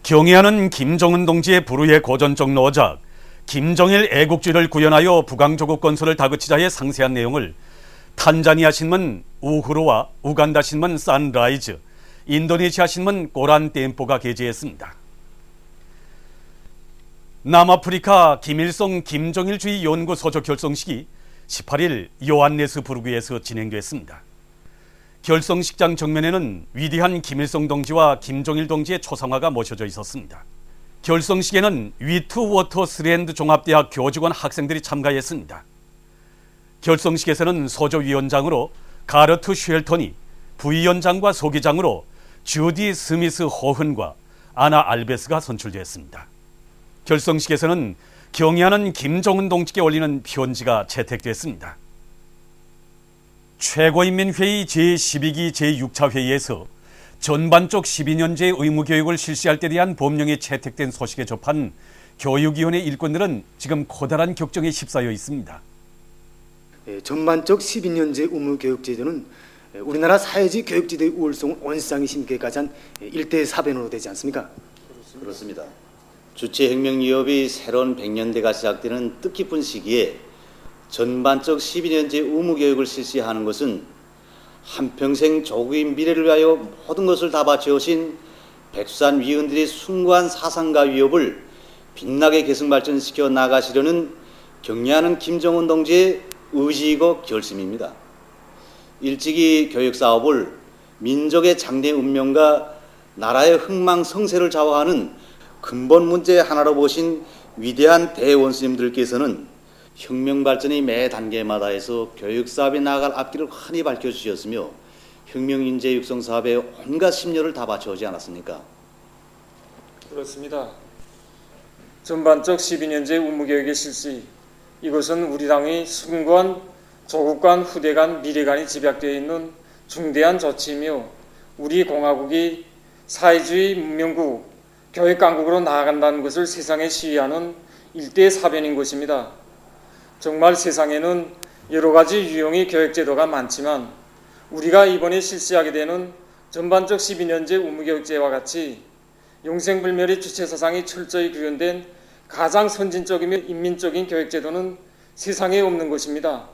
경애하는 김정은 동지의 불후의 고전적 노작 김정일 애국주의를 구현하여 북왕조국 건설을 다그치자의 상세한 내용을 탄자니아 신문 우후루와 우간다 신문 선라이즈, 인도네시아 신문 꼬란템포가 게재했습니다. 남아프리카 김일성 김정일주의 연구소조 결성식이 18일 요한네스부르크에서 진행됐습니다. 결성식장 정면에는 위대한 김일성 동지와 김정일 동지의 초상화가 모셔져 있었습니다. 결성식에는 위트워터스랜드 종합대학 교직원 학생들이 참가했습니다. 결성식에서는 소조위원장으로 가르트 쉘턴이, 부위원장과 소기장으로 주디 스미스 호흔과 아나 알베스가 선출되었습니다. 결성식에서는 경애하는 김정은 동지께 올리는 편지가 채택됐습니다. 최고인민회의 제12기 제6차 회의에서 전반적 12년제 의무교육을 실시할 때 대한 법령이 채택된 소식에 접한 교육위원회 일꾼들은 지금 커다란 격정에 휩싸여 있습니다. 전반적 12년제 의무교육제도는 우리나라 사회주의 교육제도의 우월성을 원상이 심게 가장 일대 사변으로 되지 않습니까? 그렇습니다. 주체혁명위협이 새로운 100년대가 시작되는 뜻깊은 시기에 전반적 12년제 의무교육을 실시하는 것은 한평생 조국의 미래를 위하여 모든 것을 다 바쳐오신 백수산 위원들의 숭고한 사상과 위협을 빛나게 계승 발전시켜 나가시려는 경애하는 김정은 동지의 의지이고 결심입니다. 일찍이 교육사업을 민족의 장래 운명과 나라의 흥망성쇠를 좌우하는 근본 문제 하나로 보신 위대한 대원수님들께서는 혁명 발전의 매 단계마다에서 교육사업에 나아갈 앞길을 환히 밝혀주셨으며 혁명 인재 육성 사업에 온갖 심려를 다 바쳐오지 않았습니까? 그렇습니다. 전반적 12년제 의무교육의 실시, 이것은 우리 당의 숭고한 조국 간 후대 간 미래 간이 집약되어 있는 중대한 조치이며 우리 공화국이 사회주의 문명국, 교육강국으로 나아간다는 것을 세상에 시위하는 일대 사변인 것입니다. 정말 세상에는 여러 가지 유형의 교육제도가 많지만 우리가 이번에 실시하게 되는 전반적 12년제 의무교육제와 같이 영생불멸의 주체사상이 철저히 구현된 가장 선진적이며 인민적인 교육제도는 세상에 없는 것입니다.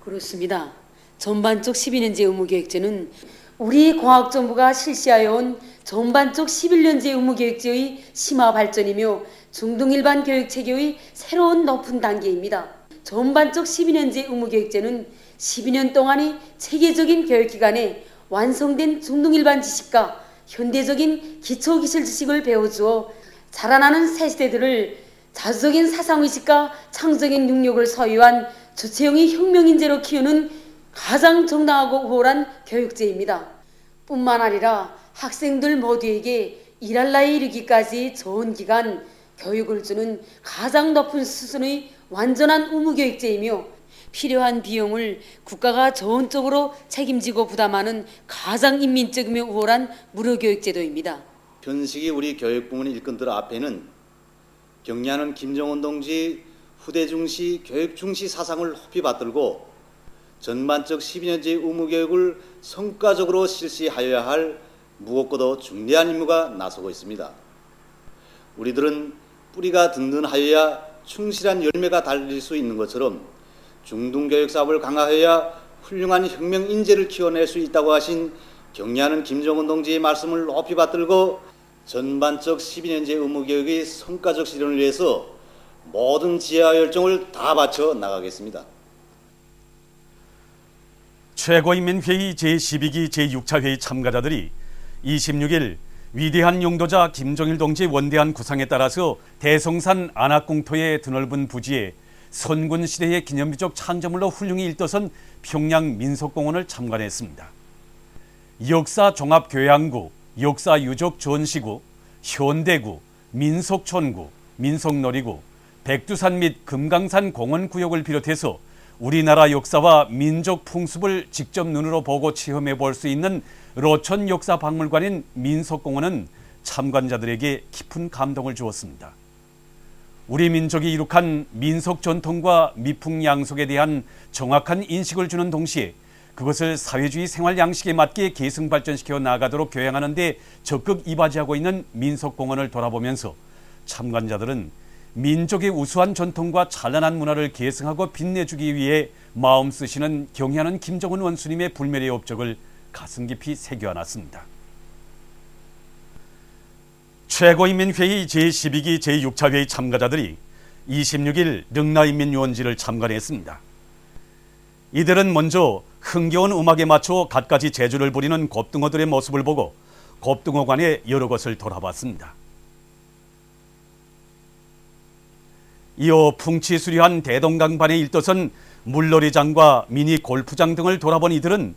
그렇습니다. 전반적 12년제 의무교육제는 우리 공학정부가 실시하여 온 전반적 11년제 의무교육제의 심화 발전이며 중등일반 교육체계의 새로운 높은 단계입니다. 전반적 12년제 의무교육제는 12년 동안의 체계적인 교육기간에 완성된 중등일반 지식과 현대적인 기초기술 지식을 배워주어 자라나는 새세대들을 자주적인 사상의식과 창조적인 능력을 소유한 주체형의 혁명인재로 키우는 가장 정당하고 우월한 교육제입니다. 뿐만 아니라 학생들 모두에게 일할 나이에 이르기까지 좋은 기간 교육을 주는 가장 높은 수준의 완전한 의무교육제이며 필요한 비용을 국가가 전적으로 책임지고 부담하는 가장 인민적이며 우월한 무료교육제도입니다. 현식이 우리 교육부문 일꾼들 앞에는 경애하는 김정은 동지 후대 중시, 교육 중시 사상을 높이 받들고 전반적 12년제 의무교육을 성과적으로 실시하여야 할 무겁고도 중대한 임무가 나서고 있습니다. 우리들은 뿌리가 든든하여야 충실한 열매가 달릴 수 있는 것처럼 중등교육사업을 강화해야 훌륭한 혁명 인재를 키워낼 수 있다고 하신 경애하는 김정은 동지의 말씀을 높이 받들고 전반적 12년제 의무교육의 성과적 실현을 위해서 모든 지혜와 열정을 다 바쳐 나가겠습니다. 최고인민회의 제12기 제6차 회의 참가자들이 26일 위대한 용도자 김정일 동지의 원대한 구상에 따라서 대성산 안악공터의 드넓은 부지에 선군시대의 기념비적 창조물로 훌륭히 일떠선 평양 민속공원을 참관했습니다. 역사종합교양구, 역사유적전시구, 현대구, 민속촌구, 민속놀이구, 백두산 및 금강산 공원구역을 비롯해서 우리나라 역사와 민족 풍습을 직접 눈으로 보고 체험해 볼 수 있는 로천 역사박물관인 민속공원은 참관자들에게 깊은 감동을 주었습니다. 우리 민족이 이룩한 민속 전통과 미풍양속에 대한 정확한 인식을 주는 동시에 그것을 사회주의 생활 양식에 맞게 계승 발전시켜 나아가도록 교양하는 데 적극 이바지하고 있는 민속공원을 돌아보면서 참관자들은 민족의 우수한 전통과 찬란한 문화를 계승하고 빛내주기 위해 마음 쓰시는 경애하는 김정은 원수님의 불멸의 업적을 가슴 깊이 새겨안았습니다. 최고인민회의 제12기 제6차회의 참가자들이 26일 능라인민유원지를 참관했습니다. 이들은 먼저 흥겨운 음악에 맞춰 갖가지 재주를 부리는 곱등어들의 모습을 보고 곱등어관의 여러 것을 돌아봤습니다. 이어 풍치수려한 대동강반에 일떠선 물놀이장과 미니 골프장 등을 돌아본 이들은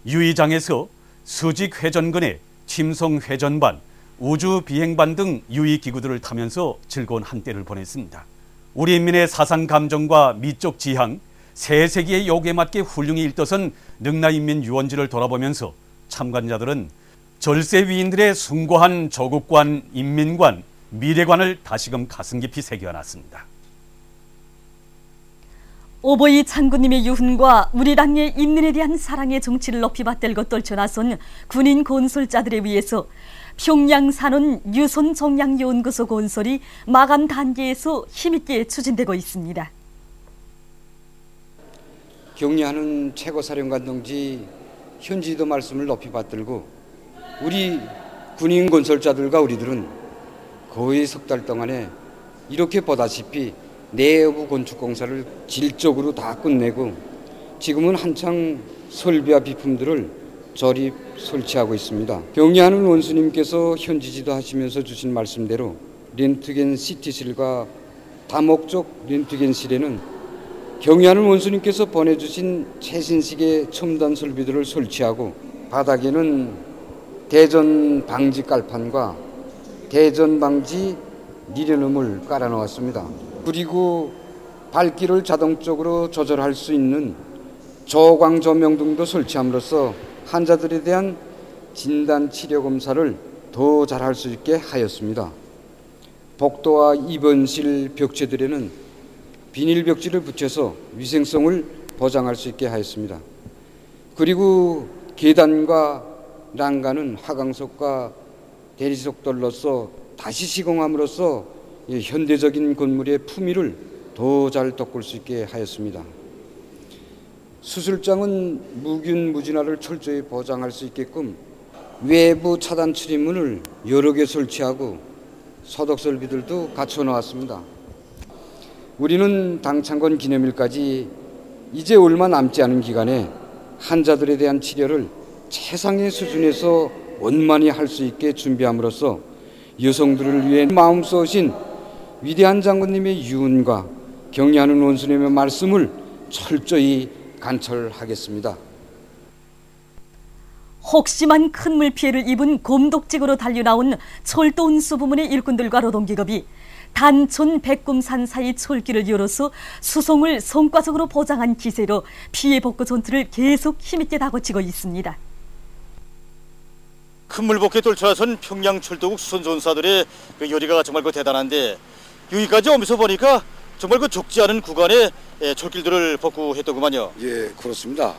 유의장에서 수직회전근에 침성회전반, 우주비행반 등 유의기구들을 타면서 즐거운 한때를 보냈습니다. 우리 인민의 사상 감정과 미적 지향, 새 세기의 요구에 맞게 훌륭히 일떠선 능라인민유원지를 돌아보면서 참관자들은 절세 위인들의 숭고한 조국관, 인민관, 미래관을 다시금 가슴 깊이 새겨안았습니다. 오보이 장군님의 유훈과 우리 당의 인민에 대한 사랑의 정치를 높이 받들고 떨쳐나선 군인 건설자들에 의해서 평양산원 유손정량연구소 건설이 마감 단계에서 힘있게 추진되고 있습니다. 경례하는 최고사령관 동지 현지도 말씀을 높이 받들고 우리 군인 건설자들과 우리들은 거의 석 달 동안에 이렇게 보다시피 내부 건축공사를 질적으로 다 끝내고 지금은 한창 설비와 비품들을 조립, 설치하고 있습니다. 경례하는 원수님께서 현지 지도하시면서 주신 말씀대로 렌트겐 CT실과 다목적 렌트겐실에는 경례하는 원수님께서 보내주신 최신식의 첨단 설비들을 설치하고 바닥에는 대전 방지 깔판과 대전 방지 니레놀을 깔아 놓았습니다. 그리고 밝기를 자동적으로 조절할 수 있는 저광 조명 등도 설치함으로써 환자들에 대한 진단 치료 검사를 더 잘할 수 있게 하였습니다. 복도와 입원실 벽체들에는 비닐 벽지를 붙여서 위생성을 보장할 수 있게 하였습니다. 그리고 계단과 난간은 하강석과 대리석들로서 다시 시공함으로써 현대적인 건물의 품위를 더 잘 돋굴 수 있게 하였습니다. 수술장은 무균 무진화를 철저히 보장할 수 있게끔 외부 차단 출입문을 여러 개 설치하고 소독 설비들도 갖춰 놓았습니다. 우리는 당창건 기념일까지 이제 얼마 남지 않은 기간에 환자들에 대한 치료를 최상의 수준에서 원만히 할 수 있게 준비함으로써 여성들을 위해 마음 쏘신 위대한 장군님의 유언과 경례하는 원수님의 말씀을 철저히 관철하겠습니다. 혹심한 큰 물피해를 입은 곰독직으로 달려나온 철도 운수 부문의 일꾼들과 노동기업이 단촌 백금산 사이 철길을 열어서 수송을 성과적으로 보장한 기세로 피해 복구 전투를 계속 힘있게 다그치고 있습니다. 큰 물복에 떨쳐나선 평양철도국 수선전사들의 요리가 정말 대단한데 여기까지 오면서 보니까 정말 좁지 않은 구간에 철길들을 복구했더구만요. 예, 그렇습니다.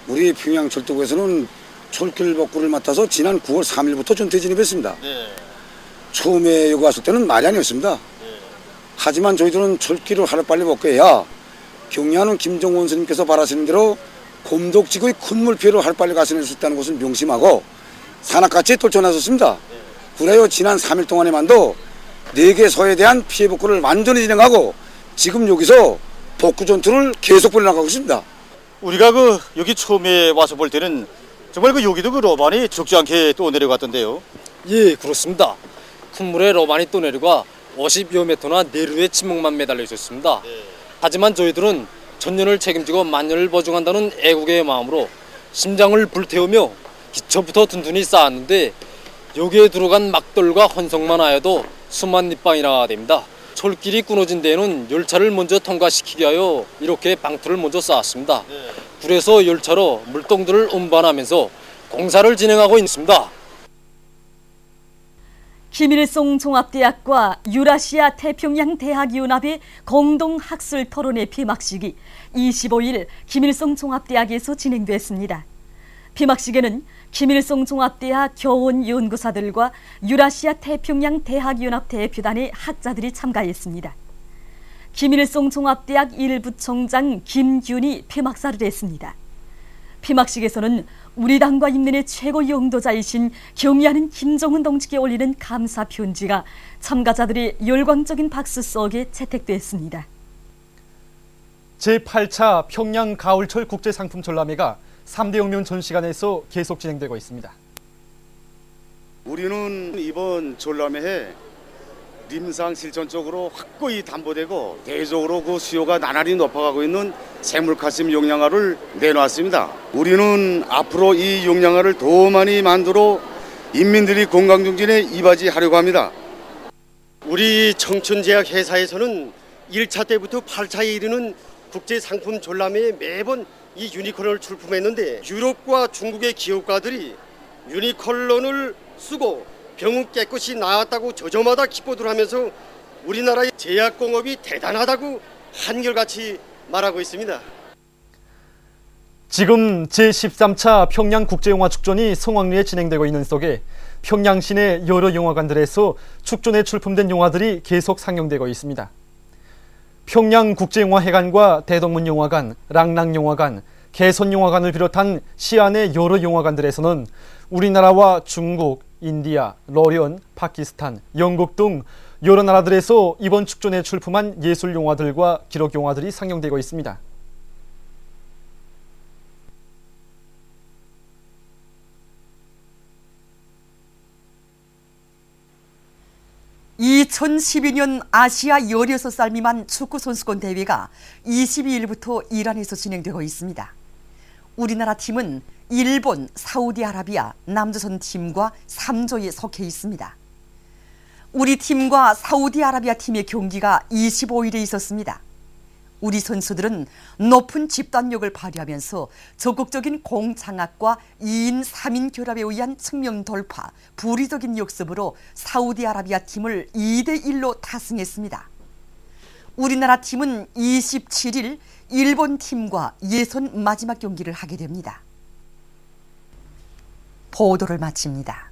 우리 평양철도국에서는 철길 복구를 맡아서 지난 9월 3일부터 전투에 진입했습니다. 네. 처음에 여기 왔을 때는 말이 아니었습니다. 네. 하지만 저희들은 철길을 하루빨리 복구해야 경례하는 김정은 원수님께서 바라시는 대로 곰독지구의 큰 물피해를 하루빨리 가셔낼 수 있다는 것을 명심하고 산악같이 떨쳐나섰습니다. 그래요, 지난 3일 동안에만도 4개 소에 대한 피해 복구를 완전히 진행하고 지금 여기서 복구 전투를 계속 벌여나가고 있습니다. 우리가 여기 처음에 와서 볼 때는 정말 여기도 로반이 적지 않게 또 내려갔던데요. 예, 그렇습니다. 큰 물에 로반이 또 내려가 50여 미터나 내루에 침묵만 매달려 있었습니다. 네. 하지만 저희들은 전년을 책임지고 만년을 보증한다는 애국의 마음으로 심장을 불태우며 기초부터 든든히 쌓았는데 여기에 들어간 막돌과 헌성만 하여도 수만 립방이나 됩니다. 철길이 끊어진 데에는 열차를 먼저 통과시키기 위하여 이렇게 방투를 먼저 쌓았습니다. 네. 그래서 열차로 물동들을 운반하면서 공사를 진행하고 있습니다. 김일성 종합대학과 유라시아 태평양 대학연합의 공동 학술 토론회 폐막식이 25일 김일성 종합대학에서 진행됐습니다. 폐막식에는 김일성 종합대학 교원 연구사들과 유라시아 태평양 대학연합 대표단의 학자들이 참가했습니다. 김일성 종합대학 1부총장 김균이 폐막사를 했습니다. 폐막식에서는 우리 당과 인민의 최고 영도자이신 경의하는 김정은 동지께 올리는 감사 편지가 참가자들의 열광적인 박수 속에 채택됐습니다. 제8차 평양 가을철 국제상품 전람회가 3대 혁명 전시관에서 계속 진행되고 있습니다. 우리는 이번 전람회에 림상 실천 쪽으로 확고히 담보되고 대외적으로 그 수요가 나날이 높아가고 있는 생물가스 용량화를 내놓았습니다. 우리는 앞으로 이 용량화를 더 많이 만들어 인민들이 건강증진에 이바지하려고 합니다. 우리 청춘제약 회사에서는 1차 때부터 8차에 이르는 국제상품 전람회에 매번 이 유니콜론을 출품했는데 유럽과 중국의 기업가들이 유니콜론을 쓰고 병은 깨끗이 나았다고 저저마다 기뻐들 하면서 우리나라의 제약공업이 대단하다고 한결같이 말하고 있습니다. 지금 제13차 평양국제영화축전이 성황리에 진행되고 있는 속에 평양 시내 여러 영화관들에서 축전에 출품된 영화들이 계속 상영되고 있습니다. 평양국제영화회관과 대덕문영화관, 랑랑영화관, 개선영화관을 비롯한 시안의 여러 영화관들에서는 우리나라와 중국, 인디아, 러시아, 파키스탄, 영국 등 여러 나라들에서 이번 축전에 출품한 예술 영화들과 기록 영화들이 상영되고 있습니다. 2012년 아시아 16살 미만 축구선수권 대회가 22일부터 이란에서 진행되고 있습니다. 우리나라 팀은 일본, 사우디아라비아, 남조선 팀과 3조에 속해 있습니다. 우리 팀과 사우디아라비아 팀의 경기가 25일에 있었습니다. 우리 선수들은 높은 집단력을 발휘하면서 적극적인 공장악과 2인 3인 결합에 의한 측면 돌파, 부리적인 역습으로 사우디아라비아 팀을 2대1로 다승했습니다. 우리나라 팀은 27일 일본 팀과 예선 마지막 경기를 하게 됩니다. 보도를 마칩니다.